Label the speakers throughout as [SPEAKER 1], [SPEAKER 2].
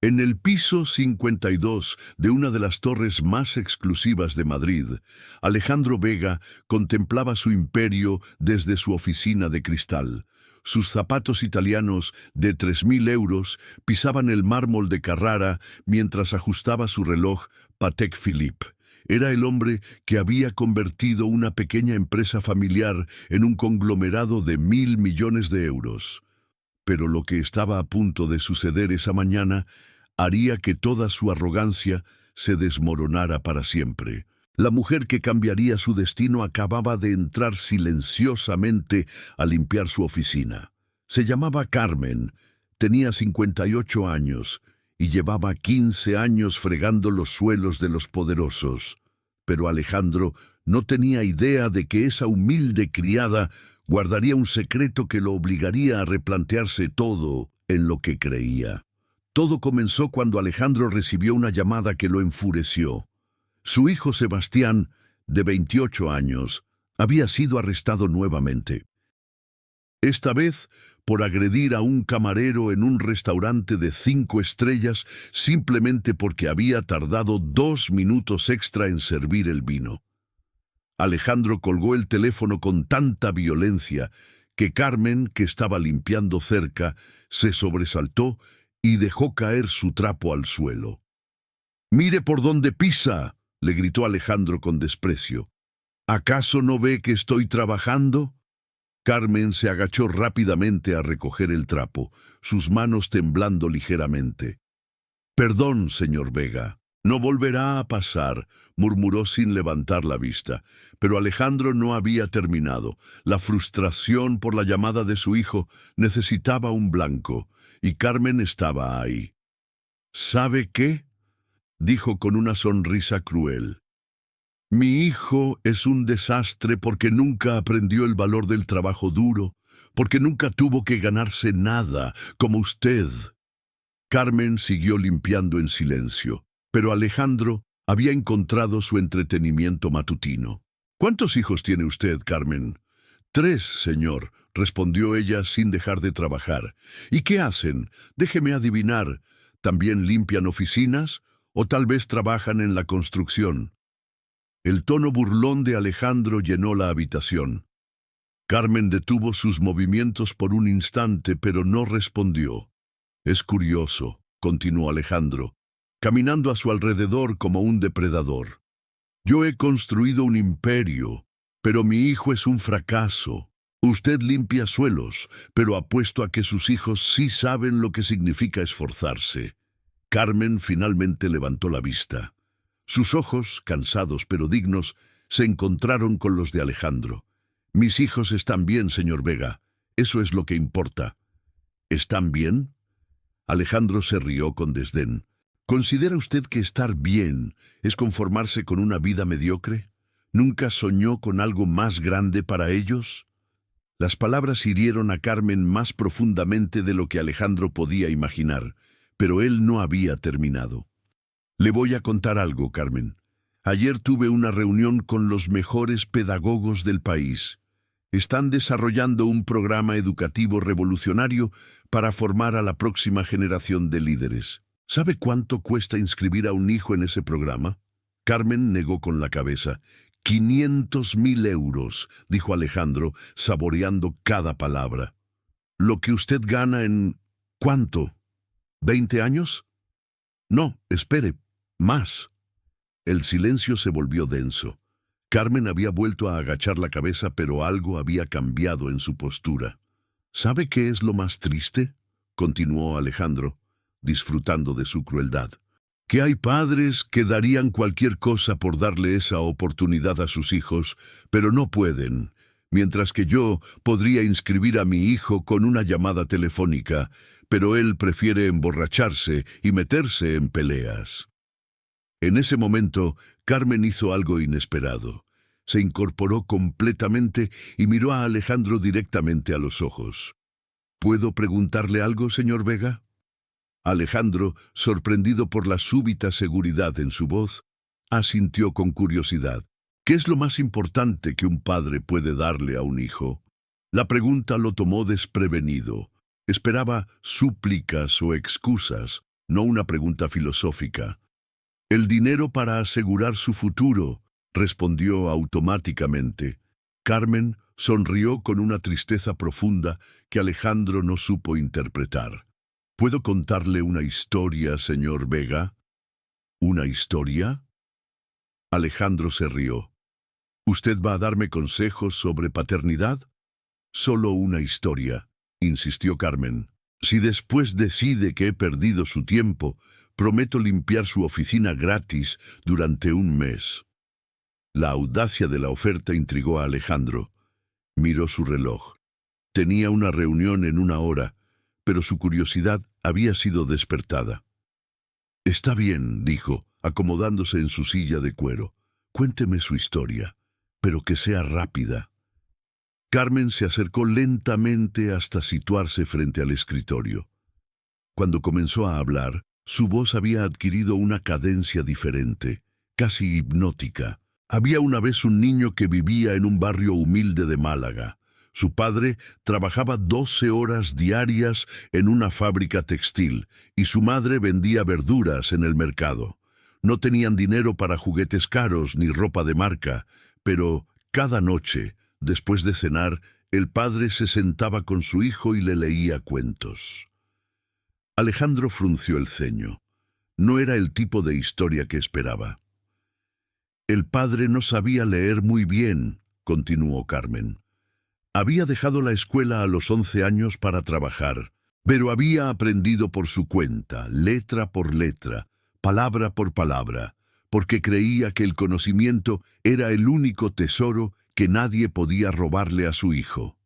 [SPEAKER 1] En el piso 52 de una de las torres más exclusivas de Madrid, Alejandro Vega contemplaba su imperio desde su oficina de cristal. Sus zapatos italianos de 3.000 euros pisaban el mármol de Carrara mientras ajustaba su reloj Patek Philippe. Era el hombre que había convertido una pequeña empresa familiar en un conglomerado de 1.000 millones de euros. Pero lo que estaba a punto de suceder esa mañana haría que toda su arrogancia se desmoronara para siempre. La mujer que cambiaría su destino acababa de entrar silenciosamente a limpiar su oficina. Se llamaba Carmen, tenía 58 años y llevaba 15 años fregando los suelos de los poderosos. Pero Alejandro no tenía idea de que esa humilde criada guardaría un secreto que lo obligaría a replantearse todo en lo que creía. Todo comenzó cuando Alejandro recibió una llamada que lo enfureció. Su hijo Sebastián, de 28 años, había sido arrestado nuevamente. Esta vez por agredir a un camarero en un restaurante de 5 estrellas simplemente porque había tardado 2 minutos extra en servir el vino. Alejandro colgó el teléfono con tanta violencia que Carmen, que estaba limpiando cerca, se sobresaltó y dejó caer su trapo al suelo. «¡Mire por dónde pisa!», le gritó Alejandro con desprecio. «¿Acaso no ve que estoy trabajando?». Carmen se agachó rápidamente a recoger el trapo, sus manos temblando ligeramente. «Perdón, señor Vega, no volverá a pasar», murmuró sin levantar la vista. Pero Alejandro no había terminado. La frustración por la llamada de su hijo necesitaba un blanco, y Carmen estaba ahí. «¿Sabe qué?», dijo con una sonrisa cruel. «Mi hijo es un desastre porque nunca aprendió el valor del trabajo duro, porque nunca tuvo que ganarse nada, como usted». Carmen siguió limpiando en silencio, pero Alejandro había encontrado su entretenimiento matutino. «¿Cuántos hijos tiene usted, Carmen?». «3, señor», respondió ella sin dejar de trabajar. «¿Y qué hacen? Déjeme adivinar. ¿También limpian oficinas? ¿O tal vez trabajan en la construcción?». El tono burlón de Alejandro llenó la habitación. Carmen detuvo sus movimientos por un instante, pero no respondió. «Es curioso», continuó Alejandro, caminando a su alrededor como un depredador. «Yo he construido un imperio, pero mi hijo es un fracaso. Usted limpia suelos, pero apuesto a que sus hijos sí saben lo que significa esforzarse». Carmen finalmente levantó la vista. Sus ojos, cansados pero dignos, se encontraron con los de Alejandro. «Mis hijos están bien, señor Vega. Eso es lo que importa». «¿Están bien?». Alejandro se rió con desdén. «¿Considera usted que estar bien es conformarse con una vida mediocre? ¿Nunca soñó con algo más grande para ellos?». Las palabras hirieron a Carmen más profundamente de lo que Alejandro podía imaginar, pero él no había terminado. «Le voy a contar algo, Carmen. Ayer tuve una reunión con los mejores pedagogos del país. Están desarrollando un programa educativo revolucionario para formar a la próxima generación de líderes. ¿Sabe cuánto cuesta inscribir a un hijo en ese programa?». Carmen negó con la cabeza. «500.000 euros», dijo Alejandro, saboreando cada palabra. «¿Lo que usted gana en... cuánto? ¿20 años? No, espere, más». El silencio se volvió denso. Carmen había vuelto a agachar la cabeza, pero algo había cambiado en su postura. «¿Sabe qué es lo más triste?», continuó Alejandro, disfrutando de su crueldad. «Que hay padres que darían cualquier cosa por darle esa oportunidad a sus hijos, pero no pueden, mientras que yo podría inscribir a mi hijo con una llamada telefónica, pero él prefiere emborracharse y meterse en peleas». En ese momento, Carmen hizo algo inesperado. Se incorporó completamente y miró a Alejandro directamente a los ojos. «¿Puedo preguntarle algo, señor Vega?». Alejandro, sorprendido por la súbita seguridad en su voz, asintió con curiosidad. «¿Qué es lo más importante que un padre puede darle a un hijo?». La pregunta lo tomó desprevenido. Esperaba súplicas o excusas, no una pregunta filosófica. El dinero para asegurar su futuro, respondió automáticamente. Carmen sonrió con una tristeza profunda que Alejandro no supo interpretar. ¿Puedo contarle una historia, señor Vega? ¿Una historia? Alejandro se rió. ¿Usted va a darme consejos sobre paternidad? Solo una historia, insistió Carmen. Si después decide que he perdido su tiempo, prometo limpiar su oficina gratis durante un mes. La audacia de la oferta intrigó a Alejandro. Miró su reloj. Tenía una reunión en 1 hora, pero su curiosidad había sido despertada. Está bien, dijo, acomodándose en su silla de cuero. Cuénteme su historia, pero que sea rápida. Carmen se acercó lentamente hasta situarse frente al escritorio. Cuando comenzó a hablar, su voz había adquirido una cadencia diferente, casi hipnótica. Había una vez un niño que vivía en un barrio humilde de Málaga. Su padre trabajaba 12 horas diarias en una fábrica textil y su madre vendía verduras en el mercado. No tenían dinero para juguetes caros ni ropa de marca, pero cada noche, después de cenar, el padre se sentaba con su hijo y le leía cuentos. Alejandro frunció el ceño. No era el tipo de historia que esperaba. El padre no sabía leer muy bien, continuó Carmen. Había dejado la escuela a los 11 años para trabajar, pero había aprendido por su cuenta, letra por letra, palabra por palabra, porque creía que el conocimiento era el único tesoro que nadie podía robarle a su hijo.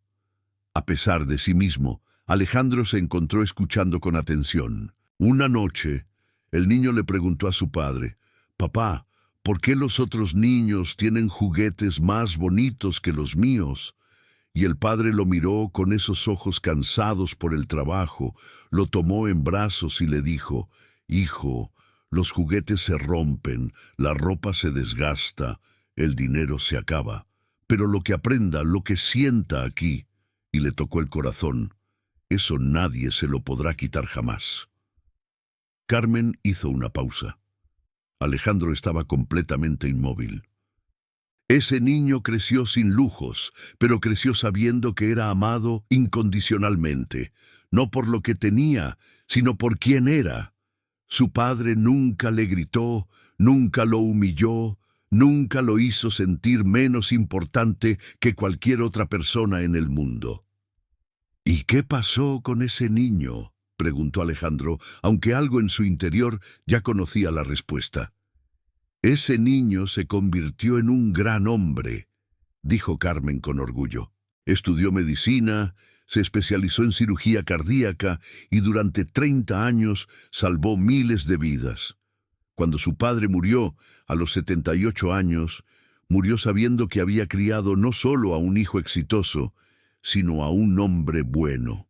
[SPEAKER 1] A pesar de sí mismo, Alejandro se encontró escuchando con atención. Una noche, el niño le preguntó a su padre, «Papá, ¿por qué los otros niños tienen juguetes más bonitos que los míos?» Y el padre lo miró con esos ojos cansados por el trabajo, lo tomó en brazos y le dijo, «Hijo, los juguetes se rompen, la ropa se desgasta, el dinero se acaba. Pero lo que aprenda, lo que sienta aquí», y le tocó el corazón, «eso nadie se lo podrá quitar jamás». Carmen hizo una pausa. Alejandro estaba completamente inmóvil. Ese niño creció sin lujos, pero creció sabiendo que era amado incondicionalmente, no por lo que tenía, sino por quién era. Su padre nunca le gritó, nunca lo humilló, nunca lo hizo sentir menos importante que cualquier otra persona en el mundo. ¿Y qué pasó con ese niño?, preguntó Alejandro, aunque algo en su interior ya conocía la respuesta. «Ese niño se convirtió en un gran hombre», dijo Carmen con orgullo. Estudió medicina, se especializó en cirugía cardíaca y durante 30 años salvó miles de vidas. Cuando su padre murió, a los 78 años, murió sabiendo que había criado no solo a un hijo exitoso, sino a un hombre bueno.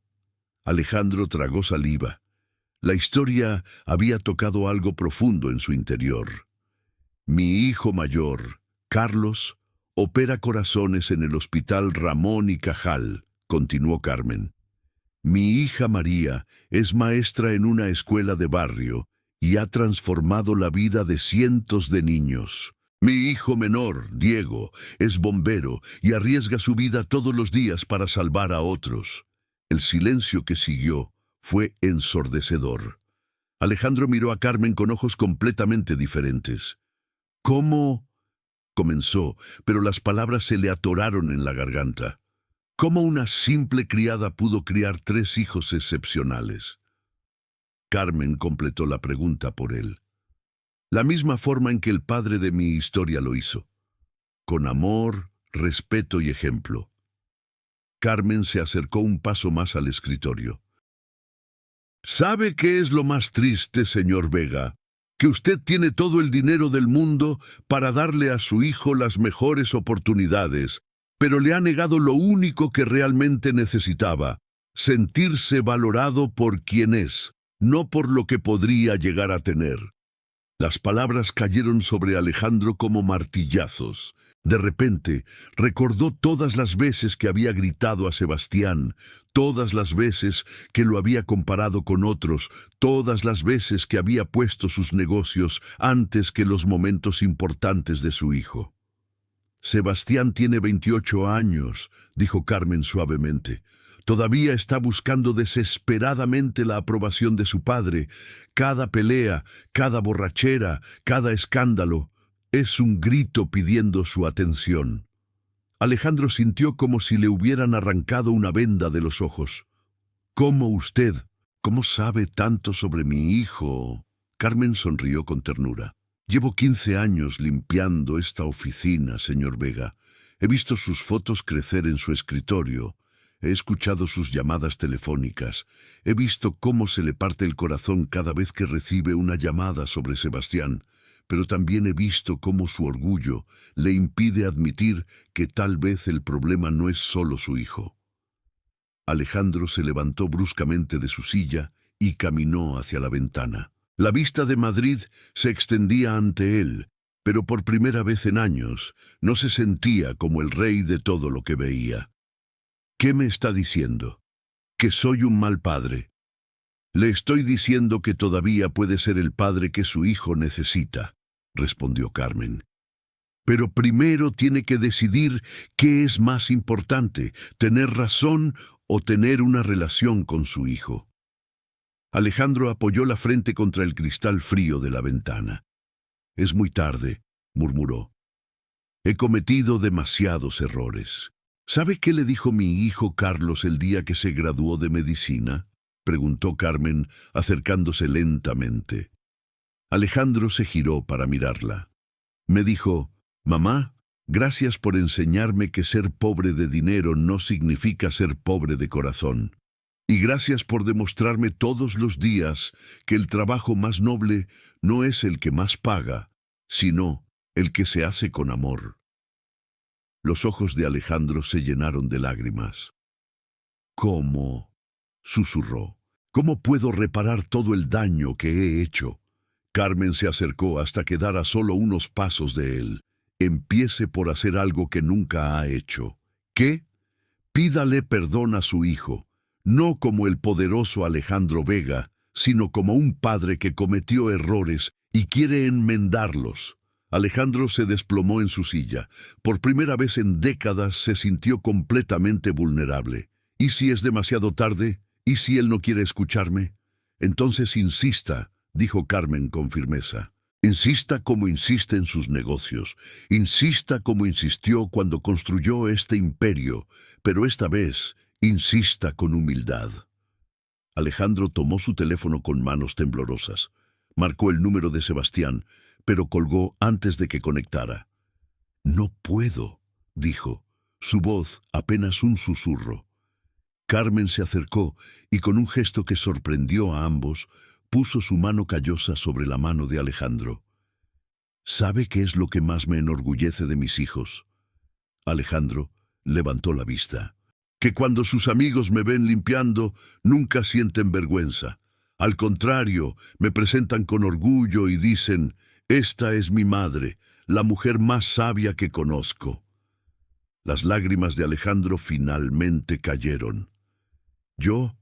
[SPEAKER 1] Alejandro tragó saliva. La historia había tocado algo profundo en su interior. «Mi hijo mayor, Carlos, opera corazones en el Hospital Ramón y Cajal», continuó Carmen. «Mi hija María es maestra en una escuela de barrio y ha transformado la vida de cientos de niños. Mi hijo menor, Diego, es bombero y arriesga su vida todos los días para salvar a otros». El silencio que siguió fue ensordecedor. Alejandro miró a Carmen con ojos completamente diferentes. «¿Cómo?» comenzó, pero las palabras se le atoraron en la garganta. ¿Cómo una simple criada pudo criar 3 hijos excepcionales? Carmen completó la pregunta por él. La misma forma en que el padre de mi historia lo hizo. Con amor, respeto y ejemplo. Carmen se acercó un paso más al escritorio. «¿Sabe qué es lo más triste, señor Vega? Que usted tiene todo el dinero del mundo para darle a su hijo las mejores oportunidades, pero le ha negado lo único que realmente necesitaba, sentirse valorado por quien es, no por lo que podría llegar a tener. Las palabras cayeron sobre Alejandro como martillazos. De repente, recordó todas las veces que había gritado a Sebastián, todas las veces que lo había comparado con otros, todas las veces que había puesto sus negocios antes que los momentos importantes de su hijo. Sebastián tiene 28 años, dijo Carmen suavemente. Todavía está buscando desesperadamente la aprobación de su padre. Cada pelea, cada borrachera, cada escándalo es un grito pidiendo su atención. Alejandro sintió como si le hubieran arrancado una venda de los ojos. ¿Cómo usted? ¿Cómo sabe tanto sobre mi hijo? Carmen sonrió con ternura. Llevo 15 años limpiando esta oficina, señor Vega. He visto sus fotos crecer en su escritorio. He escuchado sus llamadas telefónicas. He visto cómo se le parte el corazón cada vez que recibe una llamada sobre Sebastián. Pero también he visto cómo su orgullo le impide admitir que tal vez el problema no es solo su hijo. Alejandro se levantó bruscamente de su silla y caminó hacia la ventana. La vista de Madrid se extendía ante él, pero por primera vez en años no se sentía como el rey de todo lo que veía. ¿Qué me está diciendo? ¿Que soy un mal padre? Le estoy diciendo que todavía puede ser el padre que su hijo necesita, respondió Carmen. Pero primero tiene que decidir qué es más importante, tener razón o tener una relación con su hijo. Alejandro apoyó la frente contra el cristal frío de la ventana. Es muy tarde, murmuró. He cometido demasiados errores. ¿Sabe qué le dijo mi hijo Carlos el día que se graduó de medicina? Preguntó Carmen, acercándose lentamente. Alejandro se giró para mirarla. Me dijo, mamá, gracias por enseñarme que ser pobre de dinero no significa ser pobre de corazón. Y gracias por demostrarme todos los días que el trabajo más noble no es el que más paga, sino el que se hace con amor. Los ojos de Alejandro se llenaron de lágrimas. ¿Cómo? Susurró. ¿Cómo puedo reparar todo el daño que he hecho? Carmen se acercó hasta quedar a solo unos pasos de él. Empiece por hacer algo que nunca ha hecho. ¿Qué? Pídale perdón a su hijo, no como el poderoso Alejandro Vega, sino como un padre que cometió errores y quiere enmendarlos. Alejandro se desplomó en su silla. Por primera vez en décadas se sintió completamente vulnerable. ¿Y si es demasiado tarde? ¿Y si él no quiere escucharme? Entonces insista, dijo Carmen con firmeza. Insista como insiste en sus negocios. Insista como insistió cuando construyó este imperio. Pero esta vez, insista con humildad. Alejandro tomó su teléfono con manos temblorosas. Marcó el número de Sebastián, pero colgó antes de que conectara. No puedo, dijo, su voz apenas un susurro. Carmen se acercó y con un gesto que sorprendió a ambos, puso su mano callosa sobre la mano de Alejandro. ¿Sabe qué es lo que más me enorgullece de mis hijos? Alejandro levantó la vista. Que cuando sus amigos me ven limpiando, nunca sienten vergüenza. Al contrario, me presentan con orgullo y dicen, esta es mi madre, la mujer más sabia que conozco. Las lágrimas de Alejandro finalmente cayeron. Yo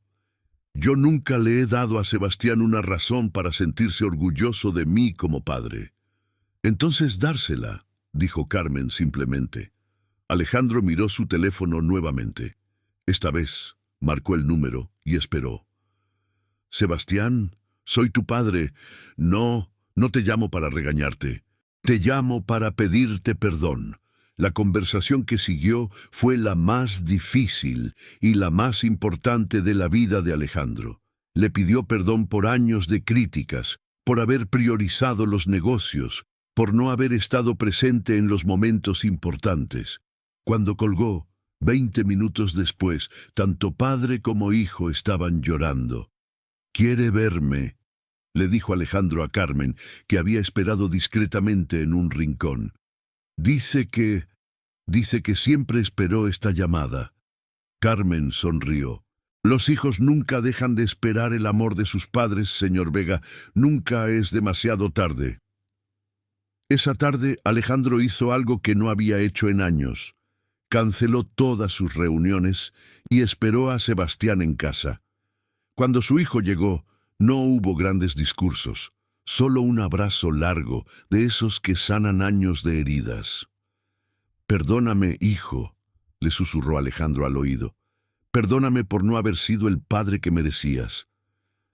[SPEAKER 1] nunca le he dado a Sebastián una razón para sentirse orgulloso de mí como padre. Entonces dársela, dijo Carmen simplemente. Alejandro miró su teléfono nuevamente. Esta vez marcó el número y esperó. Sebastián, soy tu padre. No te llamo para regañarte. Te llamo para pedirte perdón. La conversación que siguió fue la más difícil y la más importante de la vida de Alejandro. Le pidió perdón por años de críticas, por haber priorizado los negocios, por no haber estado presente en los momentos importantes. Cuando colgó, 20 minutos después, tanto padre como hijo estaban llorando. «¿Quiere verme?», le dijo Alejandro a Carmen, que había esperado discretamente en un rincón. Dice que siempre esperó esta llamada. Carmen sonrió. Los hijos nunca dejan de esperar el amor de sus padres, señor Vega. Nunca es demasiado tarde. Esa tarde Alejandro hizo algo que no había hecho en años. Canceló todas sus reuniones y esperó a Sebastián en casa. Cuando su hijo llegó, no hubo grandes discursos, solo un abrazo largo, de esos que sanan años de heridas. «Perdóname, hijo», le susurró Alejandro al oído. «Perdóname por no haber sido el padre que merecías».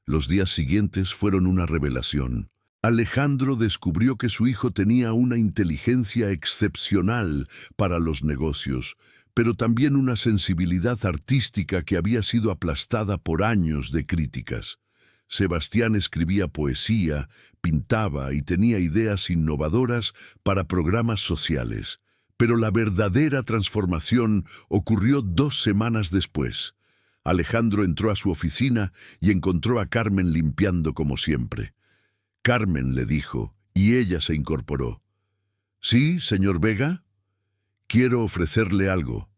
[SPEAKER 1] Los días siguientes fueron una revelación. Alejandro descubrió que su hijo tenía una inteligencia excepcional para los negocios, pero también una sensibilidad artística que había sido aplastada por años de críticas. Sebastián escribía poesía, pintaba y tenía ideas innovadoras para programas sociales. Pero la verdadera transformación ocurrió 2 semanas después. Alejandro entró a su oficina y encontró a Carmen limpiando como siempre. «Carmen», le dijo, y ella se incorporó. «¿Sí, señor Vega?» «Quiero ofrecerle algo».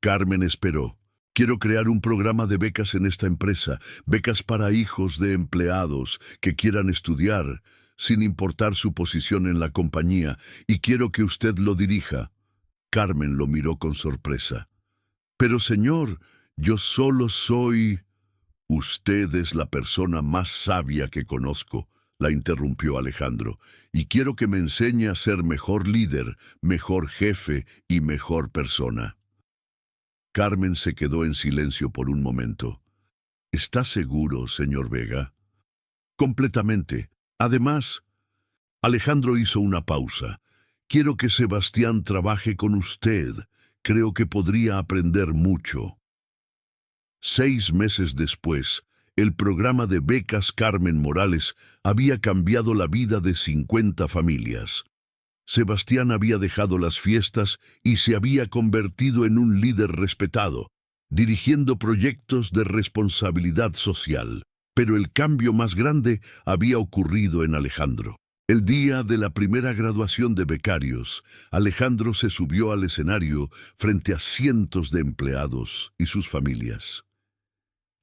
[SPEAKER 1] Carmen esperó. «Quiero crear un programa de becas en esta empresa, becas para hijos de empleados que quieran estudiar, sin importar su posición en la compañía, y quiero que usted lo dirija». Carmen lo miró con sorpresa. «Pero, señor, yo solo soy...» «Usted es la persona más sabia que conozco», la interrumpió Alejandro, «y quiero que me enseñe a ser mejor líder, mejor jefe y mejor persona». Carmen se quedó en silencio por un momento. «¿Está seguro, señor Vega?» «Completamente. Además...» Alejandro hizo una pausa. «Quiero que Sebastián trabaje con usted. Creo que podría aprender mucho». 6 meses después, el programa de becas Carmen Morales había cambiado la vida de 50 familias. Sebastián había dejado las fiestas y se había convertido en un líder respetado, dirigiendo proyectos de responsabilidad social. Pero el cambio más grande había ocurrido en Alejandro. El día de la primera graduación de becarios, Alejandro se subió al escenario frente a cientos de empleados y sus familias.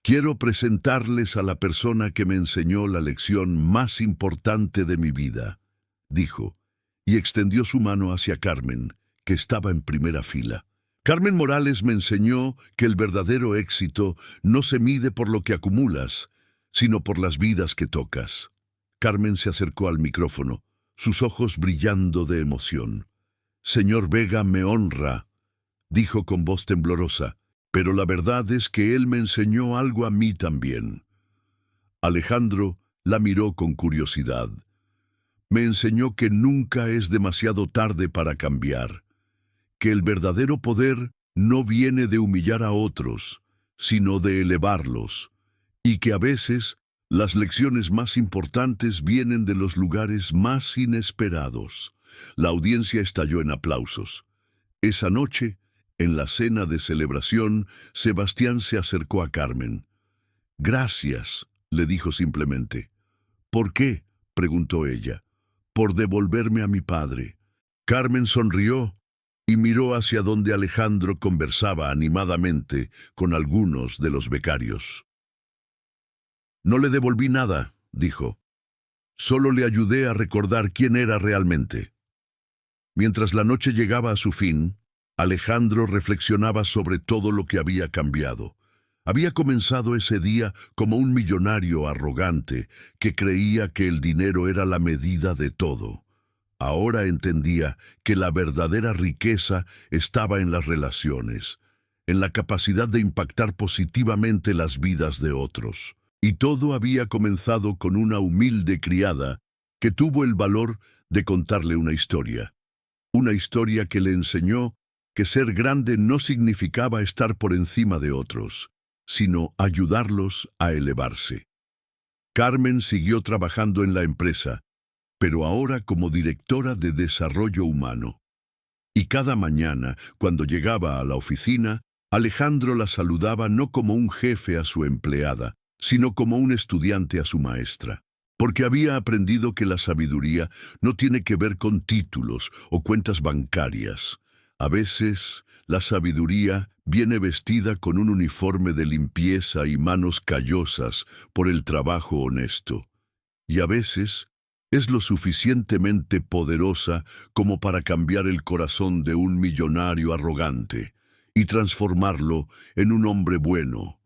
[SPEAKER 1] «Quiero presentarles a la persona que me enseñó la lección más importante de mi vida», dijo, y extendió su mano hacia Carmen, que estaba en primera fila. «Carmen Morales me enseñó que el verdadero éxito no se mide por lo que acumulas, sino por las vidas que tocas». Carmen se acercó al micrófono, sus ojos brillando de emoción. «Señor Vega me honra», dijo con voz temblorosa, «pero la verdad es que él me enseñó algo a mí también». Alejandro la miró con curiosidad. «Me enseñó que nunca es demasiado tarde para cambiar, que el verdadero poder no viene de humillar a otros, sino de elevarlos, y que a veces las lecciones más importantes vienen de los lugares más inesperados». La audiencia estalló en aplausos. Esa noche, en la cena de celebración, Sebastián se acercó a Carmen. «Gracias», le dijo simplemente. «¿Por qué?», preguntó ella. «Por devolverme a mi padre». Carmen sonrió y miró hacia donde Alejandro conversaba animadamente con algunos de los becarios. «No le devolví nada», dijo. «Solo le ayudé a recordar quién era realmente». Mientras la noche llegaba a su fin, Alejandro reflexionaba sobre todo lo que había cambiado. Había comenzado ese día como un millonario arrogante que creía que el dinero era la medida de todo. Ahora entendía que la verdadera riqueza estaba en las relaciones, en la capacidad de impactar positivamente las vidas de otros. Y todo había comenzado con una humilde criada que tuvo el valor de contarle una historia que le enseñó que ser grande no significaba estar por encima de otros, sino ayudarlos a elevarse. Carmen siguió trabajando en la empresa, pero ahora como directora de desarrollo humano. Y cada mañana, cuando llegaba a la oficina, Alejandro la saludaba no como un jefe a su empleada, sino como un estudiante a su maestra, porque había aprendido que la sabiduría no tiene que ver con títulos o cuentas bancarias. A veces, la sabiduría viene vestida con un uniforme de limpieza y manos callosas por el trabajo honesto. Y a veces, es lo suficientemente poderosa como para cambiar el corazón de un millonario arrogante y transformarlo en un hombre bueno,